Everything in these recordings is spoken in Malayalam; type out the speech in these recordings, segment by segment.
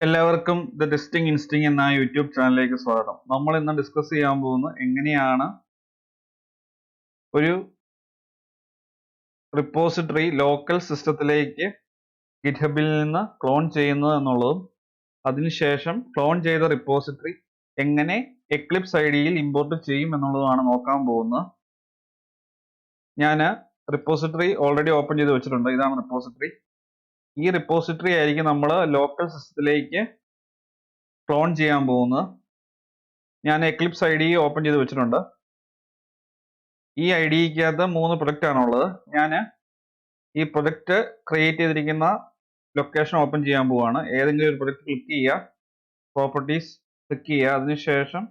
എല്ലാവർക്കും ദ ടെസ്റ്റിംഗ് ഇൻസ്റ്റിങ് എന്ന യൂട്യൂബ് ചാനലിലേക്ക് സ്വാഗതം. നമ്മൾ ഇന്ന് ഡിസ്കസ് ചെയ്യാൻ പോകുന്നത് എങ്ങനെയാണ് ഒരു റിപ്പോസിറ്ററി ലോക്കൽ സിസ്റ്റത്തിലേക്ക് ഗിറ്റ്ഹബിൽ നിന്ന് ക്ലോൺ ചെയ്യുന്നത് എന്നുള്ളതും അതിനുശേഷം ക്ലോൺ ചെയ്ത റിപ്പോസിറ്ററി എങ്ങനെ എക്ലിപ്സ് ഐഡിയിൽ ഇമ്പോർട്ട് ചെയ്യും എന്നുള്ളതാണ് നോക്കാൻ പോകുന്നത്. ഞാൻ റിപ്പോസിറ്ററി ഓൾറെഡി ഓപ്പൺ ചെയ്ത് വെച്ചിട്ടുണ്ട്. ഇതാണ് റിപ്പോസിറ്ററി. ഈ റിപ്പോസിറ്ററി ആയിരിക്കും നമ്മൾ ലോക്കൽ സിസ്റ്റത്തിലേക്ക് ക്ലോൺ ചെയ്യാൻ പോകുന്നത്. ഞാൻ എക്ലിപ്സ് ഐ ഡി ഓപ്പൺ ചെയ്ത് വെച്ചിട്ടുണ്ട്. ഈ ഐ ഡിക്കകത്ത് 3 പ്രൊജക്റ്റ് ആണുള്ളത്. ഞാൻ ഈ പ്രൊജക്റ്റ് ക്രിയേറ്റ് ചെയ്തിരിക്കുന്ന ലൊക്കേഷൻ ഓപ്പൺ ചെയ്യാൻ പോവുകയാണ്. ഏതെങ്കിലും ഒരു പ്രൊജക്റ്റ് ക്ലിക്ക് ചെയ്യുക, പ്രോപ്പർട്ടീസ് ക്ലിക്ക് ചെയ്യുക, അതിനുശേഷം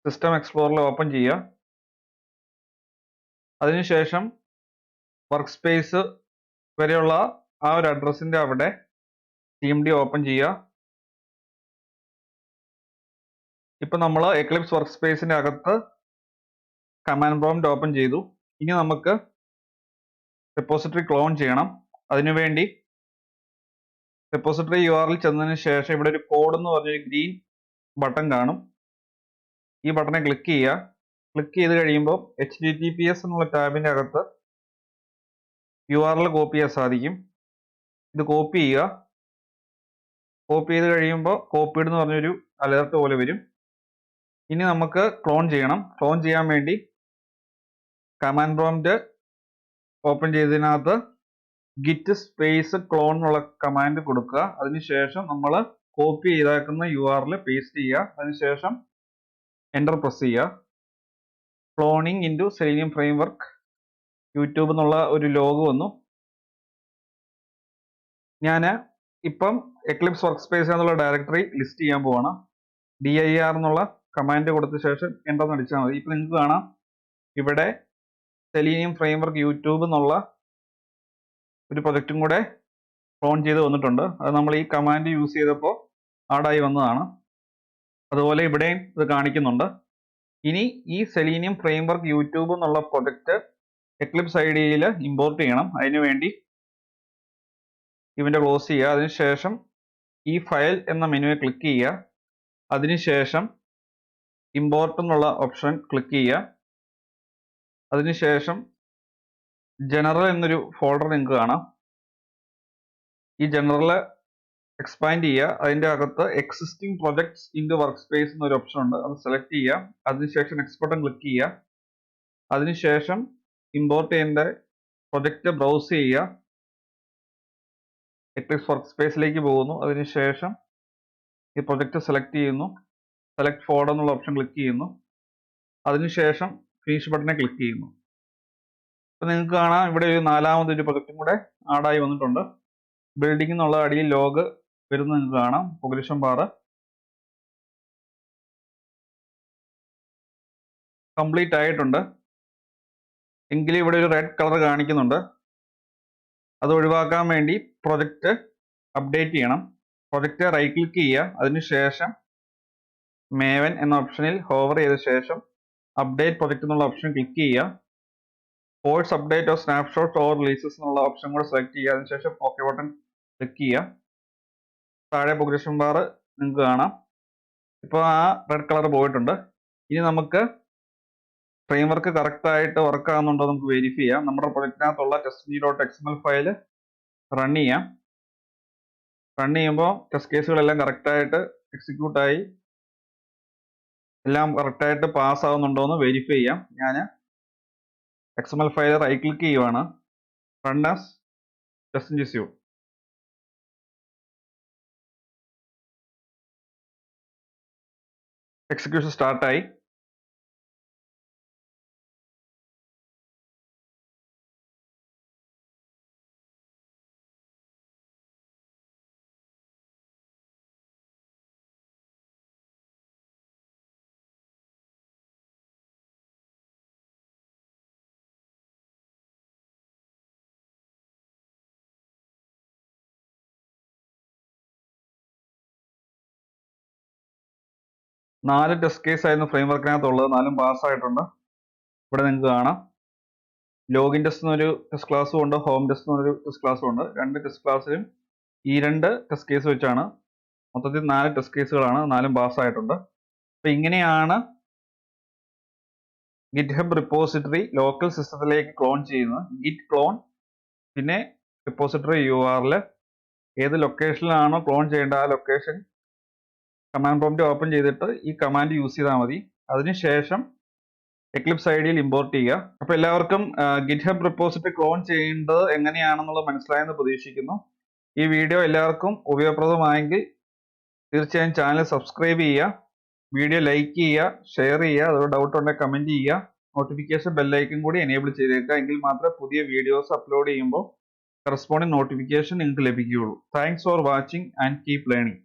സിസ്റ്റം എക്സ്പ്ലോറർ ഓപ്പൺ ചെയ്യുക. അതിനുശേഷം വർക്ക് സ്പേസ് വരെയുള്ള ആ ഒരു അഡ്രസ്സിൻ്റെ അവിടെ TMD ഓപ്പൺ ചെയ്യുക. ഇപ്പം നമ്മൾ എക്ലിപ്സ് വർക്ക് സ്പേസിൻ്റെ അകത്ത് കമാൻഡ് പ്രോംപ്റ്റ് ഓപ്പൺ ചെയ്തു. ഇനി നമുക്ക് റിപ്പോസിറ്ററി ക്ലോൺ ചെയ്യണം. അതിനുവേണ്ടി റിപ്പോസിറ്ററി URL ചെന്നതിന് ശേഷം ഇവിടെ ഒരു കോഡ് എന്ന് പറഞ്ഞൊരു ഗ്രീൻ ബട്ടൺ കാണും. ഈ ബട്ടണെ ക്ലിക്ക് ചെയ്യുക. ക്ലിക്ക് ചെയ്ത് കഴിയുമ്പോൾ HTTPS എന്നുള്ള ടാബിൻ്റെ അകത്ത് URL കോപ്പി ചെയ്യാൻ സാധിക്കും. ഇത് കോപ്പി ചെയ്യുക. കോപ്പി ചെയ്ത് കഴിയുമ്പോൾ കോപ്പീഡ് എന്ന് പറഞ്ഞൊരു അലേർട്ട് പോലെ വരും. ഇനി നമുക്ക് ക്ലോൺ ചെയ്യണം. ക്ലോൺ ചെയ്യാൻ വേണ്ടി കമാൻഡ് പ്രോംപ്റ്റ് ഓപ്പൺ ചെയ്തതിനകത്ത് ഗിറ്റ് സ്പേസ് ക്ലോൺ എന്നുള്ള കമാൻഡ് കൊടുക്കുക. അതിനുശേഷം നമ്മൾ കോപ്പി ചെയ്തേക്കുന്ന URL പേസ്റ്റ് ചെയ്യുക. അതിനുശേഷം എൻ്റർ പ്രസ് ചെയ്യുക. Cloning into selenium framework YouTube എന്നുള്ള ഒരു ലോഗോ വന്നു. ഞാൻ ഇപ്പം എക്ലിപ്സ് വർക്ക് സ്പേസ് എന്നുള്ള ഡയറക്ടറി ലിസ്റ്റ് ചെയ്യാൻ പോവാണ്. dir എന്നുള്ള കമാൻഡ് കൊടുത്ത ശേഷം എൻ്റർ അടിച്ചാൽ മതി. ഇപ്പം നിങ്ങൾക്ക് കാണാം ഇവിടെ സെലീനിയം ഫ്രെയിംവർക്ക് യൂട്യൂബ് എന്നുള്ള ഒരു പ്രൊജക്റ്റും കൂടെ ക്ലോൺ ചെയ്ത് വന്നിട്ടുണ്ട്. അത് നമ്മൾ ഈ കമാൻഡ് യൂസ് ചെയ്തപ്പോൾ ആഡായി വന്നതാണ്. അതുപോലെ ഇവിടെയും ഇത് കാണിക്കുന്നുണ്ട്. ഇനി ഈ സെലീനിയം ഫ്രെയിംവർക്ക് യൂട്യൂബ് എന്നുള്ള പ്രൊജക്റ്റ് എക്ലിപ്സ് IDEയിൽ ഇമ്പോർട്ട് ചെയ്യണം. അതിനുവേണ്ടി ഇവൻ്റെ ക്ലോസ് ചെയ്യുക. അതിനുശേഷം ഈ ഫയൽ എന്ന മെനുവെ ക്ലിക്ക് ചെയ്യുക. അതിനുശേഷം ഇമ്പോർട്ട് എന്നുള്ള ഓപ്ഷൻ ക്ലിക്ക് ചെയ്യുക. അതിനുശേഷം ജനറൽ എന്നൊരു ഫോൾഡർ നിങ്ങൾക്ക് കാണാം. ഈ ജനറൽ എക്സ്പാൻഡ് ചെയ്യുക. അതിൻ്റെ അകത്ത് existing projects in work space എന്നൊരു ഓപ്ഷൻ ഉണ്ട്. അത് സെലക്ട് ചെയ്യുക. അതിനുശേഷം നെക്സ്റ്റ് ബട്ടൺ ക്ലിക്ക് ചെയ്യുക. അതിനുശേഷം ഇമ്പോർട്ട് ചെയ്യേണ്ട പ്രൊജക്റ്റ് ബ്രൗസ് ചെയ്യുക. എക്ലിപ്സ് വർക്ക് സ്പേസിലേക്ക് പോകുന്നു. അതിനുശേഷം ഈ പ്രൊജക്റ്റ് സെലക്ട് ചെയ്യുന്നു. സെലക്ട് ഫോൾഡർ എന്നുള്ള ഓപ്ഷൻ ക്ലിക്ക് ചെയ്യുന്നു. അതിനുശേഷം ഫിനിഷ് ബട്ടനെ ക്ലിക്ക് ചെയ്യുന്നു. അപ്പോൾ നിങ്ങൾക്ക് കാണാം ഇവിടെ ഒരു 4ാമതൊരു പ്രൊജക്റ്റും കൂടെ ആഡായി വന്നിട്ടുണ്ട്. ബിൽഡിംഗ് എന്നുള്ള അടിയിൽ ലോഗ് വരുന്നത് നിങ്ങൾക്ക് കാണാം. പ്രോഗ്രഷൻ ബാർ കംപ്ലീറ്റ് ആയിട്ടുണ്ട്. എങ്കിലും ഇവിടെ ഒരു റെഡ് കളർ കാണിക്കുന്നുണ്ട്. അത് ഒഴിവാക്കാൻ വേണ്ടി പ്രൊജക്റ്റ് അപ്ഡേറ്റ് ചെയ്യണം. പ്രൊജക്റ്റ് റൈറ്റ് ക്ലിക്ക് ചെയ്യുക. അതിനുശേഷം മേവൻ എന്ന ഓപ്ഷനിൽ ഹോവർ ചെയ്ത ശേഷം അപ്ഡേറ്റ് പ്രൊജക്റ്റ് എന്നുള്ള ഓപ്ഷൻ ക്ലിക്ക് ചെയ്യുക. Force update of snapshot or releases എന്നുള്ള ഓപ്ഷൻ കൂടെ സെലക്ട് ചെയ്യുക. അതിനുശേഷം ഓക്കെ ബട്ടൺ ക്ലിക്ക് ചെയ്യുക. താഴെ പ്രോഗ്രഷൻ ബാർ നിങ്ങൾക്ക് കാണാം. ഇപ്പോൾ ആ റെഡ് കളർ പോയിട്ടുണ്ട്. ഇനി നമുക്ക് ഫ്രെയിംവർക്ക് കറക്റ്റായിട്ട് വർക്ക് ആകുന്നുണ്ടോ നമുക്ക് വെരിഫൈ ചെയ്യാം. നമ്മുടെ പ്രൊജക്റ്റിനകത്തുള്ള test.xml ഫയൽ റൺ ചെയ്യാം. റൺ ചെയ്യുമ്പോൾ ടെസ്റ്റ് കേസുകളെല്ലാം കറക്റ്റായിട്ട് എക്സിക്യൂട്ടായി എല്ലാം കറക്റ്റായിട്ട് പാസ് ആവുന്നുണ്ടോ എന്ന് വെരിഫൈ ചെയ്യാം. ഞാൻ XML ഫയൽ റൈറ്റ് ക്ലിക്ക് ചെയ്യുവാണ്. Run as test execute. Execution സ്റ്റാർട്ടായി. നാല് ടെസ്റ്റ് കേസ് ആയിരുന്നു ഫ്രെയിംവർക്കിനകത്തുള്ളത്. 4ഉം പാസ്സായിട്ടുണ്ട്. ഇവിടെ നിങ്ങൾക്ക് കാണാം ലോഗിൻ ടെസ്റ്റ് എന്നൊരു ടെസ്റ്റ് ക്ലാസ്സും ഉണ്ട്, ഹോം ടെസ്റ്റ് എന്നൊരു ടെസ്റ്റ് ക്ലാസ്സും ഉണ്ട്. 2 ടെസ്റ്റ് ക്ലാസ്സിലും ഈ 2 ടെസ്റ്റ് കേസ് വെച്ചാണ് മൊത്തത്തിൽ 4 ടെസ്റ്റ് കേസുകളാണ്, 4ഉം പാസ്സായിട്ടുണ്ട്. അപ്പോൾ ഇങ്ങനെയാണ് GitHub റിപ്പോസിറ്ററി ലോക്കൽ സിസ്റ്റത്തിലേക്ക് ക്ലോൺ ചെയ്യുന്നത്. git ക്ലോൺ, പിന്നെ റിപ്പോസിറ്ററി URL, ഏത് ലൊക്കേഷനിലാണോ ക്ലോൺ ചെയ്യേണ്ട ആ ലൊക്കേഷൻ കമാൻഡ് പ്രോംപ്റ്റ് ഓപ്പൺ ചെയ്തിട്ട് ഈ കമാൻഡ് യൂസ് ചെയ്താൽ മതി. അതിനുശേഷം Eclipse IDE യിൽ ഇമ്പോർട്ട് ചെയ്യുക. അപ്പോൾ എല്ലാവർക്കും GitHub റിപ്പോസിറ്ററി ക്ലോൺ ചെയ്യേണ്ടത് എങ്ങനെയാണെന്നുള്ളത് മനസ്സിലായെന്ന് പ്രതീക്ഷിക്കുന്നു. ഈ വീഡിയോ എല്ലാവർക്കും ഉപയോഗപ്രദമായെങ്കിൽ തീർച്ചയായും ചാനൽ സബ്സ്ക്രൈബ് ചെയ്യുക, വീഡിയോ ലൈക്ക് ചെയ്യുക, ഷെയർ ചെയ്യുക, അതുപോലെ ഡൗട്ട് ഉണ്ടെങ്കിൽ കമൻറ്റ് ചെയ്യുക, നോട്ടിഫിക്കേഷൻ ബെല്ലൈക്കൺ കൂടി എനേബിൾ ചെയ്തേക്കുക. എങ്കിൽ മാത്രമേ പുതിയ വീഡിയോസ് അപ്ലോഡ് ചെയ്യുമ്പോൾ കറസ്പോണ്ടിങ് നോട്ടിഫിക്കേഷൻ നിങ്ങൾക്ക് ലഭിക്കുകയുള്ളൂ. Thanks for watching and keep learning.